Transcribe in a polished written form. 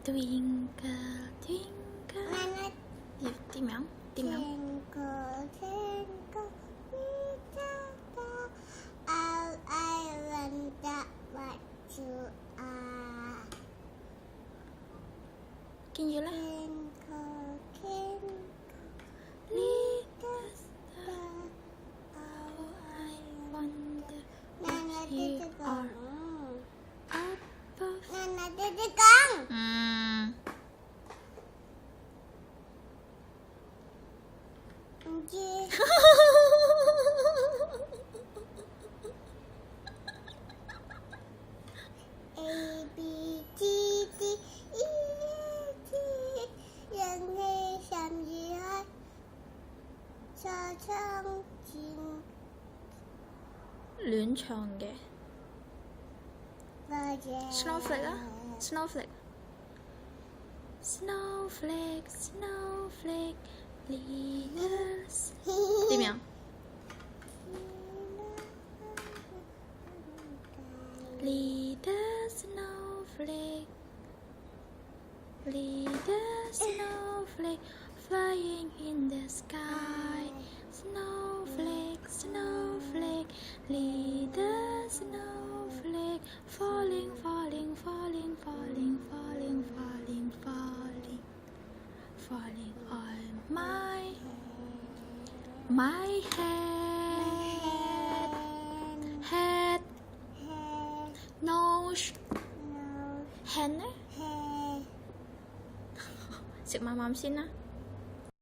Twinkle, twinkle. Tìm không? Tìm không? Twinkle, twinkle, little star, how I wonder what you are. Can you laugh? Twinkle, twinkle, Little star, how I wonder Nana you titik are con. above. Nana titik con. Chị. A B C D E F G人类相遇爱，沙场景 Luyện tròn kìa. và già. Snowflake á. Snowflake. Snowflake, snowflake, little. Tìm không? Little snowflake, little snowflake, flying in the sky. Snowflake, snowflake, little snowflake, falling, falling, falling, falling, falling, falling, falling, falling on my head, head, nose, hand á. Sự mà mom xin á.